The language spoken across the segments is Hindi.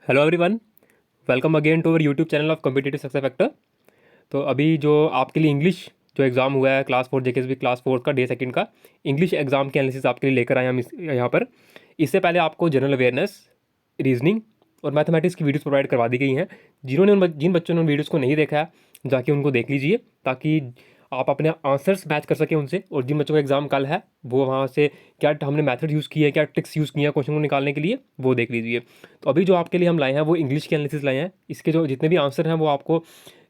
Hello everyone, welcome again to our YouTube channel of competitive success factor. तो अभी जो आपके लिए इंग्लिश जो एग्ज़ाम हुआ है क्लास 4 जेकेएसबी क्लास 4 का डे सेकंड का इंग्लिश एग्ज़ाम के एनालिसिस आपके लिए लेकर आए हम यहाँ पर। इससे पहले आपको जनरल अवेयरनेस, रीजनिंग और मैथमेटिक्स की वीडियोस प्रोवाइड करवा दी गई हैं। जिन बच्चों ने उन वीडियोज़ को नहीं देखा है जाके उनको देख लीजिए, ताकि आप अपने आंसर्स मैच कर सकें उनसे। और जिन बच्चों का एग्ज़ाम कल है वो वहाँ से क्या हमने मेथड यूज़ किया है, क्या ट्रिक्स यूज़ किया है क्वेश्चन को निकालने के लिए, वो देख लीजिए। तो अभी जो आपके लिए हम लाए हैं वो इंग्लिश के एनालिसिस लाए हैं। इसके जो जितने भी आंसर हैं वो आपको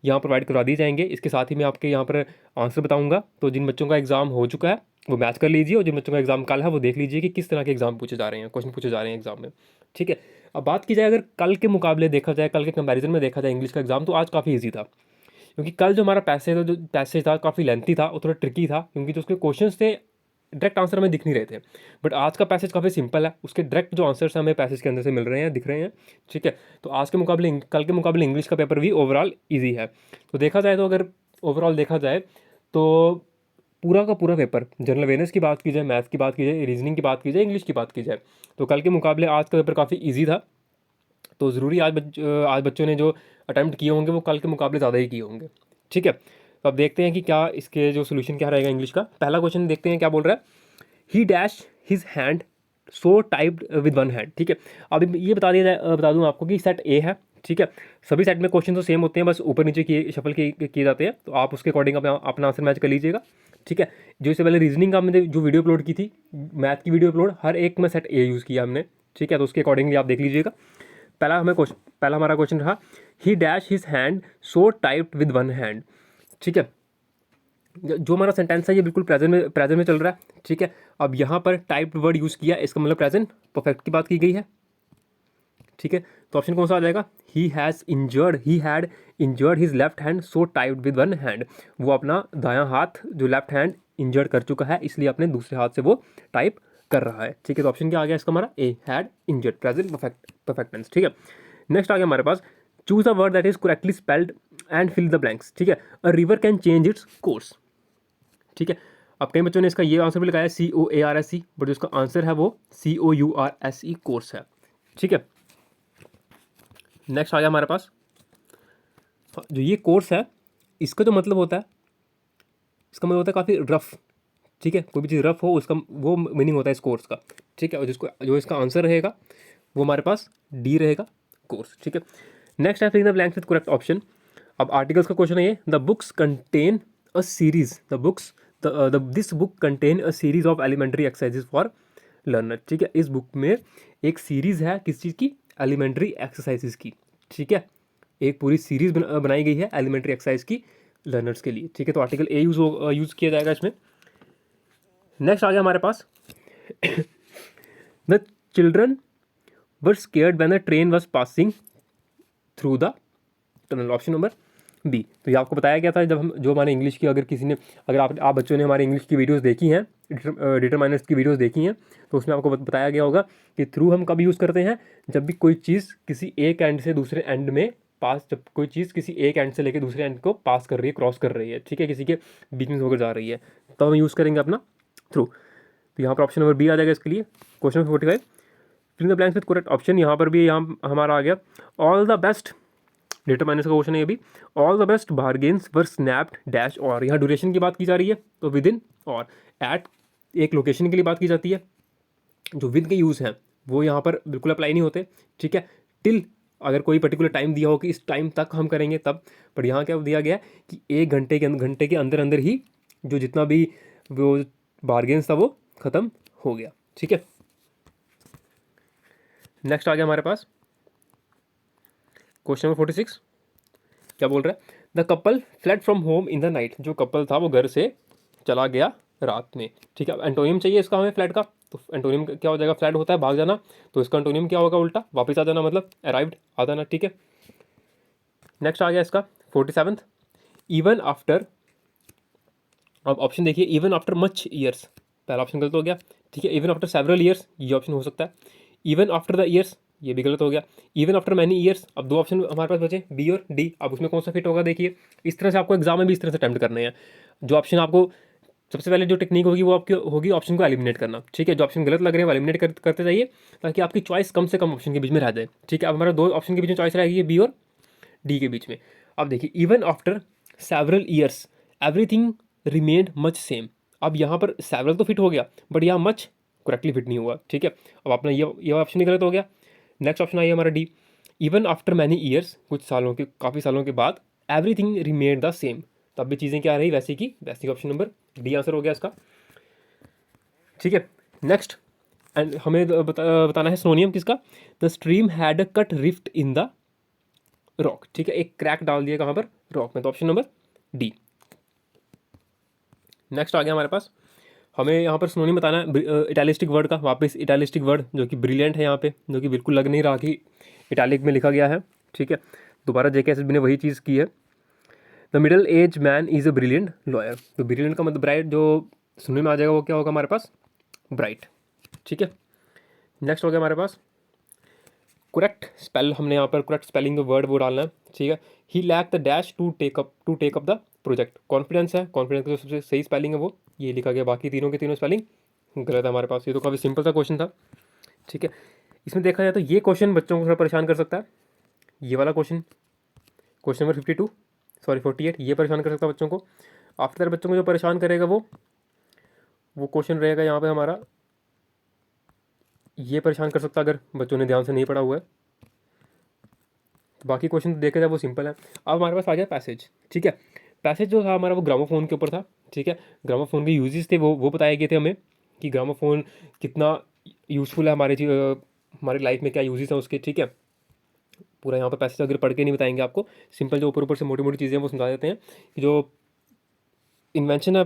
यहाँ प्रोवाइड करवा दिए जाएंगे। इसके साथ ही मैं आपके यहाँ पर आंसर बताऊँगा। तो जिन बच्चों का एग्ज़ाम हो चुका है वो मैच कर लीजिए, और जिन बच्चों का एग्ज़ाम कल है वो देख लीजिए कि किस तरह के एग्ज़ाम पूछे जा रहे हैं, क्वेश्चन पूछे जा रहे हैं एग्ज़ाम में। ठीक है, अब बात की जाए अगर कल के मुकाबले देखा जाए, कल के कंपैरिजन में देखा जाए इंग्लिश का एग्ज़ाम, तो आज काफ़ी ईजी था। क्योंकि कल जो हमारा पैसेज था काफ़ी लेंथी था और थोड़ा ट्रिकी था, क्योंकि जो उसके क्वेश्चंस थे डायरेक्ट आंसर हमें दिख नहीं रहे थे। बट आज का पैसेज काफ़ी सिंपल है, उसके डायरेक्ट जो आंसर्स हमें पैसेज के अंदर से मिल रहे हैं, दिख रहे हैं। ठीक है, तो आज के मुकाबले कल के मुकाबले इंग्लिश का पेपर भी ओवरऑल ईजी है। तो देखा जाए तो अगर ओवरऑल देखा जाए तो पूरा का पूरा पेपर, जनरल अवेयरनेस की बात की जाए, मैथ की बात की जाए, रीजनिंग की बात की जाए, इंग्लिश की बात की जाए, तो कल के मुकाबले आज का पेपर काफ़ी ईजी था। तो ज़रूरी आज बच्चों ने जो अटैम्प्ट किए होंगे वो कल के मुकाबले ज़्यादा ही किए होंगे। ठीक है, तो अब देखते हैं कि क्या इसके जो सोल्यूशन क्या रहेगा इंग्लिश का। पहला क्वेश्चन देखते हैं क्या बोल रहा है। ही dash his hand so typed with one hand. ठीक है, अब ये बता दूं आपको कि सेट ए है। ठीक है, सभी सेट में क्वेश्चन तो सेम होते हैं, बस ऊपर नीचे किए जाते हैं। तो आप उसके अकॉर्डिंग अपना आंसर मैच कर लीजिएगा। ठीक है, जो इससे पहले रीजनिंग का हमने जो वीडियो अपलोड की थी, मैथ की वीडियो अपलोड, हर एक में सेट ए यूज़ किया हमने। ठीक है, तो उसके अकॉर्डिंगली आप देख लीजिएगा। पहला हमारा क्वेश्चन रहा, ही dash his hand so typed with one hand. ठीक है, जो हमारा सेंटेंस है ये बिल्कुल प्रेजेंट में चल रहा है। ठीक है, अब यहाँ पर टाइप्ड वर्ड यूज़ किया, इसका मतलब प्रेजेंट परफेक्ट की बात की गई है। ठीक है, तो ऑप्शन कौन सा आ जाएगा। He had injured his left hand so typed with one hand. वो अपना दायां हाथ जो लेफ्ट हैंड इंजर्ड कर चुका है, इसलिए अपने दूसरे हाथ से वो टाइप कर रहा है। ठीक है, तो ऑप्शन क्या आ गया इसका हमारा, A, had injured, present perfect tense. ठीक है, नेक्स्ट आ गया हमारे पास, choose the word that is correctly spelled and fill the blanks. ठीक है, a river can change its course. ठीक है, अब कई बच्चों ने इसका ये आंसर भी लगाया COARSE, बट जो इसका आंसर है वो COURSE कोर्स है। ठीक है, नेक्स्ट आ गया हमारे पास, जो ये कोर्स है इसका जो मतलब होता है, इसका मतलब होता है काफ़ी रफ। ठीक है, कोई भी चीज़ रफ हो उसका वो मीनिंग होता है इस कोर्स का। ठीक है, और जो इसका आंसर रहेगा वो हमारे पास डी रहेगा, कोर्स। ठीक है, नेक्स्ट है filling the blanks with correct option. अब आर्टिकल्स का क्वेश्चन है ये, the books contain a series this book contain a series of elementary exercises for learner. ठीक है, इस बुक में एक सीरीज है किस चीज़ की, एलिमेंट्री एक्सरसाइजेज की। ठीक है, एक पूरी सीरीज बनाई गई है एलिमेंट्री एक्सरसाइज की लर्नर्स के लिए। ठीक है, तो आर्टिकल ए यूज़ किया जाएगा इसमें। नेक्स्ट आ गया हमारे पास, the children were scared when the train was passing through the tunnel, option number B. तो ये आपको बताया गया था जब हम जो हमारे इंग्लिश की, अगर आप बच्चों ने हमारे इंग्लिश की वीडियोस देखी हैं, डिटरमाइनर्स की वीडियोस देखी हैं, तो उसमें आपको बताया गया होगा कि थ्रू हम कब यूज़ करते हैं, जब भी कोई चीज़ किसी एक एंड से दूसरे एंड में जब कोई चीज़ किसी एक एंड से लेकर दूसरे एंड को पास कर रही है, क्रॉस कर रही है। ठीक है, किसी के बीच में होकर जा रही है, तो हम यूज़ करेंगे अपना थ्रू। तो यहाँ पर ऑप्शन नंबर बी आ जाएगा इसके लिए, question 45 fill the blanks with correct option. यहाँ पर भी यहाँ हमारा आ गया, all the best, determiners का क्वेश्चन है ये भी, all the best bargains were snapped dash और। यहाँ ड्यूरेशन की बात की जा रही है तो विद इन, और एट एक लोकेशन के लिए बात की जाती है। जो विद के यूज़ हैं वो यहाँ पर बिल्कुल अप्लाई नहीं होते। ठीक है, टिल अगर कोई पर्टिकुलर टाइम दिया हो कि इस टाइम तक हम करेंगे तब, पर यहाँ क्या दिया गया है कि एक घंटे के अंदर अंदर ही जो जितना भी वो बार्गेन्स था वो ख़त्म हो गया। ठीक है, नेक्स्ट आ गया हमारे पास क्वेश्चन नंबर 46, क्या बोल रहा है, the couple fled from home in the night. जो कपल था वो घर से चला गया रात में। ठीक है, एंटोनियम चाहिए इसका हमें फ्लैट का, तो एंटोनियम क्या हो जाएगा, फ्लैट होता है भाग जाना, तो इसका एंटोनियम क्या होगा, उल्टा वापस आ जाना, मतलब अराइव्ड आ जाना। ठीक है, नेक्स्ट आ गया इसका 47, इवन आफ्टर। अब ऑप्शन देखिए, इवन आफ्टर मच ईयर्स, पहला ऑप्शन गलत हो गया। ठीक है, इवन आफ्टर सेवरल ईयर्स, ये ऑप्शन हो सकता है। इवन आफ्टर द ईयर्स, ये भी गलत हो गया। इवन आफ्टर मैनी ईयर्स, अब दो ऑप्शन हमारे पास बचे, बी और डी। अब उसमें कौन सा फिट होगा देखिए, इस तरह से आपको एग्जाम में भी इस तरह से अटेम्प्ट करने हैं। जो ऑप्शन आपको सबसे पहले जो टेक्निक होगी वो आपकी होगी ऑप्शन को एलिमिनेट करना, ठीक है। जो ऑप्शन गलत लग रहे हैं वो एलिमिनेट करते जाइए, ताकि आपकी चॉइस कम से कम ऑप्शन के बीच में रह जाए, ठीक है। अब हमारा दो ऑप्शन के बीच में चॉइस रहेगी, बी और डी के बीच में। अब देखिए, even after several years everything remained much same. अब यहाँ पर सेवरल तो फिट हो गया, बट यहाँ मच करेक्टली फिट नहीं हुआ, ठीक है। अब अपना ये ऑप्शन ही गलत हो गया। नेक्स्ट ऑप्शन आइए हमारा D, even after many years, कुछ सालों के, काफ़ी सालों के बाद, एवरीथिंग रिमेन्ड द सेम। तब भी चीज़ें क्या रही, वैसे की वैसी। ऑप्शन नंबर डी आंसर हो गया इसका, ठीक है। नेक्स्ट, एंड हमें बताना है सिनोनियम किसका, the stream had a cut rift in the rock, ठीक है। एक क्रैक डाल दिया कहाँ पर, रॉक में, तो ऑप्शन नंबर डी। नेक्स्ट आ गया हमारे पास, हमें यहाँ पर सिनोनिम बताना है इटैलिस्टिक वर्ड का। वापस इटैलिस्टिक वर्ड जो कि ब्रिलियंट है यहाँ पे, जो कि बिल्कुल लग नहीं रहा कि इटैलिक में लिखा गया है, ठीक है। दोबारा जेकेएसएसबी ने वही चीज़ की है। The middle age man is a brilliant lawyer. तो ब्रिलियंट का मतलब ब्राइट, जो सुनने में आ जाएगा वो क्या होगा हमारे पास, ब्राइट, ठीक है। नेक्स्ट हो गया हमारे पास करेक्ट स्पेल, हमने यहाँ पर करेक्ट स्पेलिंग वर्ड वो डालना है, ठीक है। He lack the dash to take up the project. Confidence है, कॉन्फिडेंस का जो सबसे सही स्पेलिंग है वो ये लिखा गया, बाकी तीनों के तीनों स्पेलिंग गलत है हमारे पास। ये तो काफ़ी सिंपल सा क्वेश्चन था, ठीक है। इसमें देखा जाए तो ये क्वेश्चन बच्चों को थोड़ा परेशान कर सकता है। ये वाला क्वेश्चन, क्वेश्चन नंबर 52 सॉरी 48, ये परेशान कर सकता है बच्चों को। आफ्टर बच्चों को जो परेशान करेगा वो क्वेश्चन रहेगा यहाँ पे हमारा, ये परेशान कर सकता है अगर बच्चों ने ध्यान से नहीं पढ़ा हुआ है। बाकी क्वेश्चन तो देखा जाए वो सिंपल है। अब हमारे पास आ गया पैसेज, ठीक है। पैसेज जो था हमारा वो ग्रामोफोन के ऊपर था, ठीक है। ग्रामोफोन के यूजेस थे वो बताए गए थे हमें, कि ग्रामोफोन कितना यूज़फुल है हमारी लाइफ में, क्या यूजेस हैं उसके, ठीक है। पूरा यहाँ पर पैसेज अगर पढ़ के नहीं बताएंगे आपको, सिंपल जो ऊपर ऊपर से मोटी मोटी चीज़ें वो समझा देते हैं कि जो इन्वेंशन है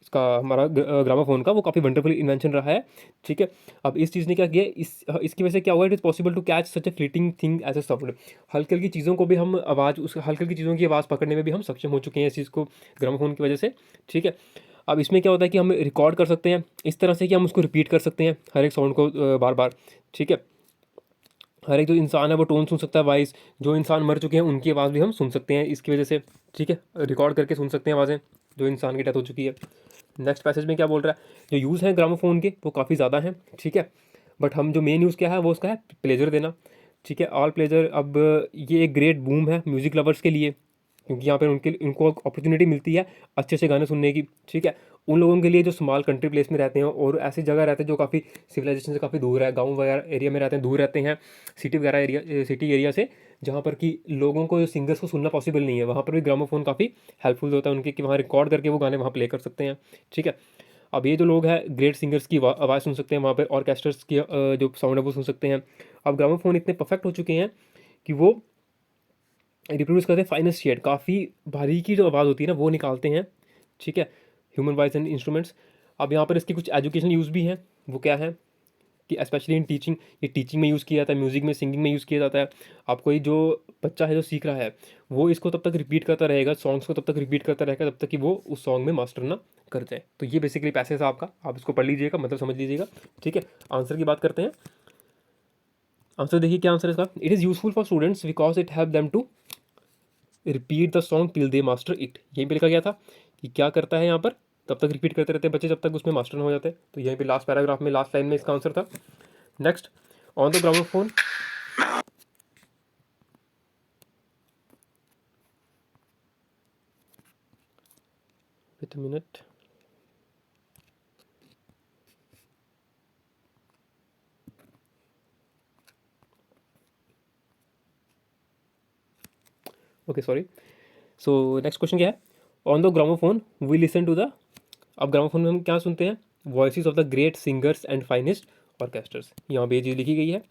इसका हमारा ग्रामोफोन का, वो काफ़ी वंडरफुल इन्वेंशन रहा है, ठीक है। अब इस चीज़ ने क्या किया, इसकी वजह से क्या हुआ, it is possible to catch such a fleeting thing as a sound. हल्की हल्की चीज़ों को भी हम आवाज़, उस हल्की हल्की चीज़ों की आवाज़ पकड़ने में भी हम सक्षम हो चुके हैं इस चीज़ को, ग्रामोफोन की वजह से, ठीक है। अब इसमें क्या होता है कि हम रिकॉर्ड कर सकते हैं इस तरह से कि हम उसको रिपीट कर सकते हैं हर एक साउंड को बार बार, ठीक है। हर एक जो इंसान है वो टोन सुन सकता है, वॉइस, जो इंसान मर चुके हैं उनकी आवाज़ भी हम सुन सकते हैं इसकी वजह से, ठीक है। रिकॉर्ड करके सुन सकते हैं आवाज़ें जो इंसान की डेथ हो चुकी है। नेक्स्ट पैसेज में क्या बोल रहा है, जो यूज़ है ग्रामोफोन के वो काफ़ी ज़्यादा हैं, ठीक है। बट हम जो मेन यूज़ क्या है वो उसका है प्लेजर देना, ठीक है, ऑल प्लेजर। अब ये एक ग्रेट बूम है म्यूज़िक लवर्स के लिए, क्योंकि यहाँ पर उनको अपॉर्चुनिटी मिलती है अच्छे अच्छे गाने सुनने की, ठीक है। उन लोगों के लिए जो स्मॉल कंट्री प्लेस में रहते हैं और ऐसी जगह रहते हैं जो काफ़ी सिविलाइजेशन से काफ़ी दूर है, गाँव वगैरह एरिया में रहते हैं, दूर रहते हैं सिटी वगैरह एरिया, सिटी एरिया से, जहाँ पर कि लोगों को सिंगर्स को सुनना पॉसिबल नहीं है, वहाँ पर भी ग्रामोफोन काफ़ी हेल्पफुल होता है उनके, कि वहाँ रिकॉर्ड करके वो गाने वहाँ प्ले कर सकते हैं, ठीक है। अब ये जो लोग हैं ग्रेट सिंगर्स की आवाज़ सुन सकते हैं वहाँ पर, ऑर्केस्ट्रास की जो साउंड है वो सुन सकते हैं। अब ग्रामोफोन इतने परफेक्ट हो चुके हैं कि वो रिप्रोड्यूस करते हैं फाइनेस्ट शेड, काफ़ी बारीकी जो आवाज़ होती है ना वो निकालते हैं, ठीक है, ह्यूमन वॉइस एंड इंस्ट्रूमेंट्स। अब यहाँ पर इसके कुछ एजुकेशनल यूज़ भी हैं, वो क्या है कि स्पेशली इन टीचिंग, ये टीचिंग में यूज़ किया जाता है, म्यूज़िक में, सिंगिंग में यूज़ किया जाता है। आप कोई जो बच्चा है जो सीख रहा है वो इसको तब तक रिपीट करता रहेगा, सॉन्ग्स को तब तक रिपीट करता रहेगा तब तक कि वो उस सॉन्ग में मास्टर ना कर जाए। तो ये बेसिकली पैसेज है आपका, आप इसको पढ़ लीजिएगा, मतलब समझ लीजिएगा, ठीक है। आंसर की बात करते हैं। आंसर देखिए क्या आंसर है इसका, it is useful for students because it help them to repeat the song till they master it. यहीं पे लिखा गया था कि क्या करता है यहाँ पर, तब तक रिपीट करते रहते हैं बच्चे जब तक उसमें मास्टर न हो जाते। तो यहीं पे लास्ट पैराग्राफ में लास्ट लाइन में इसका आंसर था। Next, on the gramophone, with minute, okay sorry. So next question क्या है, on the gramophone we listen to the, अब ग्रामोफोन में हम क्या सुनते हैं, voices of the great singers and finest orchestras. यहाँ पे ये चीज़ लिखी गई है,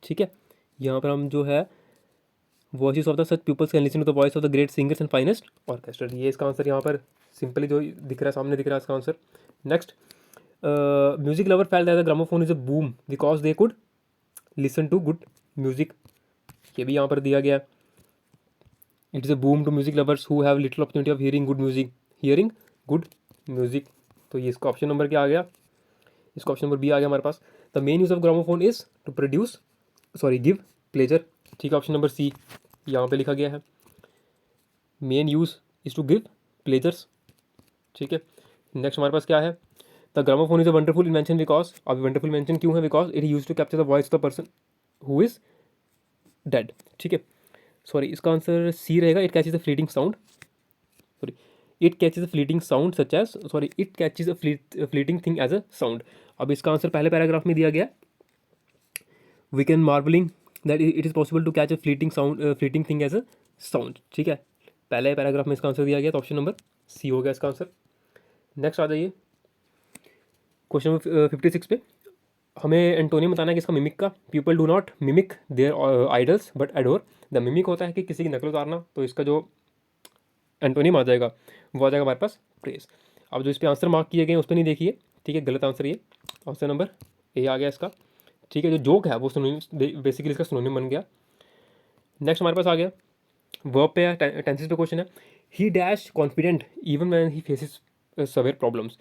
ठीक है। यहाँ पर हम जो है voice of the such peoples can listen to the voice of the great singers and finest orchestra, ये इसका आंसर यहाँ पर सिंपली जो दिख रहा है सामने दिख रहा है इसका answer. Next, music lover felt that the gramophone is a boon because they could listen to good music, ये भी यहाँ पर दिया गया है। It is a boon to music lovers who have little opportunity of hearing good music. तो ये इसका ऑप्शन नंबर क्या आ गया, इसका ऑप्शन नंबर बी आ गया हमारे पास। The main use of gramophone is to produce give pleasure, ठीक है। ऑप्शन नंबर सी यहाँ पे लिखा गया है, main use is to give pleasures, ठीक है। नेक्स्ट हमारे पास क्या है, the gramophone is a wonderful invention because, अब वंडरफुल इन्वेंशन क्यों है, because it use to capture the voice of the person who is dead. ठीक है, सॉरी इसका आंसर सी रहेगा, it catches the fleeting sound, sorry it catches a fleeting sound such as, sorry it catches a fleeting thing as a sound. अब इसका आंसर पहले पैराग्राफ में दिया गया, we can marvelling that it is possible to catch a fleeting sound fleeting thing as a sound. ठीक है, पहले पैराग्राफ में इसका आंसर दिया गया, तो ऑप्शन नंबर सी हो गया इसका आंसर। नेक्स्ट आ जाइए क्वेश्चन नंबर 56 पे, हमें एंटोनियम बताना है कि इसका मिमिक का, people do not mimic their idols but adore the. Mimic होता है कि किसी की नकल उतारना, तो इसका जो एंटोनियम आ जाएगा वो आ जाएगा हमारे पास प्रेस। अब जो इस पर आंसर मार्क किए गए हैं उस पर नहीं देखिए, ठीक है, गलत आंसर ये, ऑप्शन नंबर ए आ गया इसका। ठीक है, जो जोक है वो सिनोनिम, बेसिकली इसका सिनोनिम बन गया। नेक्स्ट हमारे पास आ गया वर्ब पे है, टेंसेस पे क्वेश्चन है, ही dash confident even when he faces severe problems.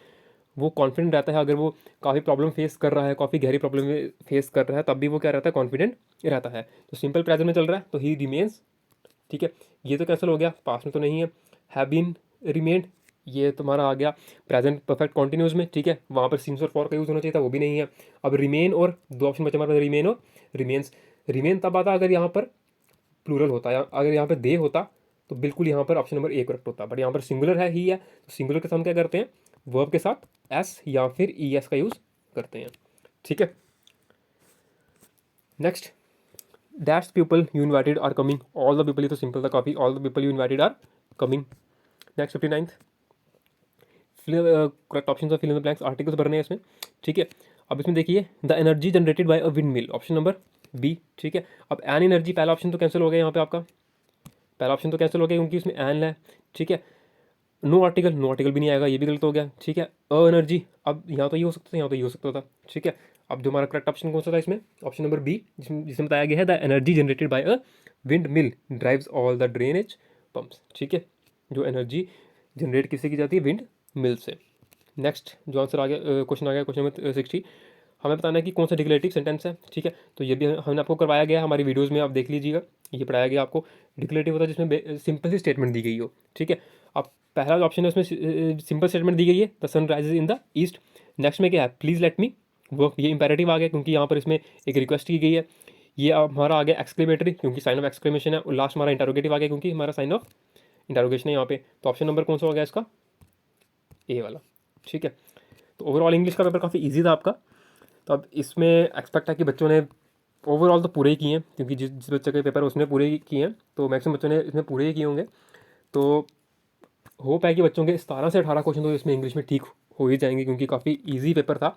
वो कॉन्फिडेंट रहता है अगर वो काफ़ी प्रॉब्लम फेस कर रहा है, काफ़ी गहरी प्रॉब्लम फेस कर रहा है, तब भी वो क्या रहता है, कॉन्फिडेंट रहता है। तो सिंपल प्रेजेंट में चल रहा है तो ही रिमेन्स। ठीक है, ये तो कैंसिल हो गया, पास में तो नहीं है, हैव बीन रिमेंड, ये तुम्हारा आ गया प्रेजेंट परफेक्ट कॉन्टिन्यूस में। ठीक है, वहाँ पर सिंस और फॉर का यूज़ होना चाहिए था, वो भी नहीं है। अब रिमेन और दो ऑप्शन बचे हमारे पास, रिमेन और रिमेन्स। रिमेन तब आता अगर यहाँ पर प्लूरल होता है, अगर यहाँ पर दे होता तो बिल्कुल यहाँ पर ऑप्शन नंबर ए करेक्ट होता, बट यहाँ पर सिंगुलर है, ही है, तो सिंगुलर के साथ हम क्या करते हैं, वर्ब के साथ एस या फिर ई एस का यूज़ करते हैं। ठीक है, next, that's people you invited are coming, all the people, ये तो सिंपल था काफ़ी, all the people you invited are coming. Next 59th, correct option of fill in the blanks, articles भरने हैं इसमें। ठीक है, अब इसमें देखिए the energy generated by a windmill, option number B. ठीक है, अब एन एनर्जी, पहला ऑप्शन तो कैंसिल हो गया यहाँ पे आपका, पहला ऑप्शन तो कैंसिल हो गया क्योंकि इसमें एन है। ठीक है, नो आर्टिकल, नो आर्टिकल भी नहीं आएगा, ये भी गलत हो गया। ठीक है, अ एनर्जी, अब यहाँ तो ये हो सकता था, यहाँ तो ये हो सकता था। ठीक है, अब जो हमारा करेक्ट ऑप्शन कौन सा था इसमें, ऑप्शन नंबर बी, जिसमें बताया गया है the energy generated by a wind mill drives all the drainage pumps. ठीक है, जो एनर्जी जनरेट किससे की जाती है, विंड मिल से। नेक्स्ट जो आंसर आ गया, क्वेश्चन आ गया, क्वेश्चन नंबर 60, हमें बताना है कि कौन सा डिक्लेरेटिव सेंटेंस है। ठीक है, तो ये भी हमने आपको करवाया गया है हमारी वीडियोज़ में, आप देख लीजिएगा, ये पढ़ाया गया आपको। डिक्लेरेटिव होता है जिसमें सिंपल सी स्टेटमेंट दी गई हो। ठीक है, अब पहला जो ऑप्शन है उसमें सिंपल स्टेटमेंट दी गई है, the sun rises in the east. Next में क्या है, प्लीज़ लेट मी वर्क, ये इंपेरेटिव आ गया क्योंकि यहाँ पर इसमें एक रिक्वेस्ट की गई है। ये हमारा आ गया एक्सक्लेमेटरी क्योंकि साइन ऑफ एक्सक्लेमेशन है, और लास्ट हमारा इंटरोगेटिव आ गया क्योंकि हमारा साइन ऑफ इंटरोगेशन है यहाँ पे। तो ऑप्शन नंबर कौन सा हो गया इसका, ए वाला। ठीक है, तो ओवरऑल इंग्लिश का पेपर काफ़ी ईजी था आपका। तो अब इसमें एक्सपेक्ट है कि बच्चों ने ओवरऑल तो पूरे ही किए हैं, क्योंकि जिस बच्चे के पेपर उसने पूरे ही किए हैं, तो मैक्सिमम बच्चों ने इसमें पूरे ही किए होंगे। तो होप है कि बच्चों के 17 से 18 क्वेश्चन तो इसमें इंग्लिश में ठीक हो ही जाएंगे, क्योंकि काफ़ी ईजी पेपर था।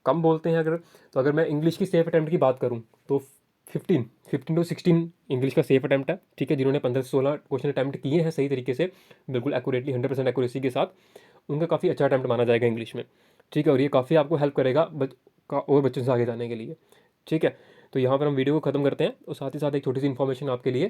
कम बोलते हैं अगर, तो अगर मैं इंग्लिश की सेफ अटैम्प्ट की बात करूँ तो 15 टू 16 इंग्लिश का सेफ अटैम्प्ट है। ठीक है, जिन्होंने 15 से 16 क्वेश्चन अटैम्प्ट किए हैं सही तरीके से, बिल्कुल एक्यूरेटली 100% एक्यूरेसी के साथ, उनका काफ़ी अच्छा अटैम्प्ट माना जाएगा इंग्लिश में। ठीक है, और ये काफ़ी आपको हेल्प करेगा और बच्चों से आगे जाने के लिए। ठीक है, तो यहाँ पर हम वीडियो को ख़त्म करते हैं, और साथ ही साथ एक छोटी सी इन्फॉर्मेशन आपके लिए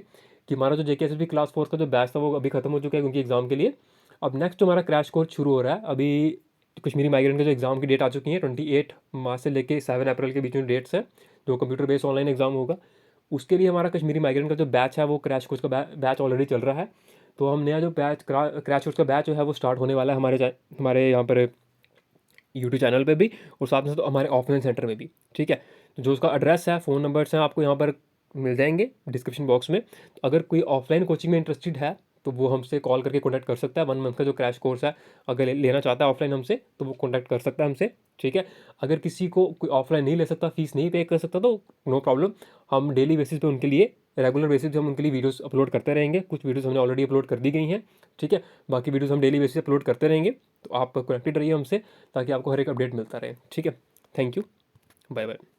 कि हमारा जो JKSSB क्लास 4 का जो बैच था वो अभी खत्म हो चुका है क्योंकि एग्ज़ाम के लिए। अब नेक्स्ट जो हमारा क्रैश कोर्स शुरू हो रहा है, अभी कश्मीरी माइग्रेंट के जो एग्ज़ाम की डेट आ चुकी है, 28 मार्च से लेकर 7 अप्रैल के बीच में डेट्स है, जो कंप्यूटर बेस्ड ऑनलाइन एग्ज़ाम होगा। उसके लिए हमारा कश्मीरी माइग्रेंट का जो बैच है वो क्रैश कोर्स का बैच ऑलरेडी चल रहा है। तो हम नया जो बैच क्रैश कोर्स का बैच जो है वो स्टार्ट होने वाला है हमारे यहाँ पर यूट्यूब चैनल पे भी, और साथ में साथ हमारे ऑफलाइन सेंटर में भी। ठीक है, तो जो उसका एड्रेस है, फ़ोन नंबर्स हैं, आपको यहाँ पर मिल जाएंगे डिस्क्रिप्शन बॉक्स में। तो अगर कोई ऑफलाइन कोचिंग में इंटरेस्टेड है तो वो हमसे कॉल करके कॉन्टैक्ट कर सकता है। 1 मंथ का जो क्रैश कोर्स है अगर लेना चाहता है ऑफलाइन हमसे, तो वो कॉन्टैक्ट कर सकता है हमसे। ठीक है, अगर किसी को कोई ऑफलाइन नहीं ले सकता, फीस नहीं पे कर सकता, तो नो प्रॉब्लम, हम डेली बेसिस पे उनके लिए, रेगुलर बेसिस पे हम उनके लिए वीडियोस अपलोड करते रहेंगे। कुछ वीडियोस हमने ऑलरेडी अपलोड कर दी गई हैं। ठीक है, बाकी वीडियोस हम डेली बेसिस पे अपलोड करते रहेंगे, तो आप कनेक्टेड रहिए हमसे ताकि आपको हर एक अपडेट मिलता रहे। ठीक है, थैंक यू, बाय बाय।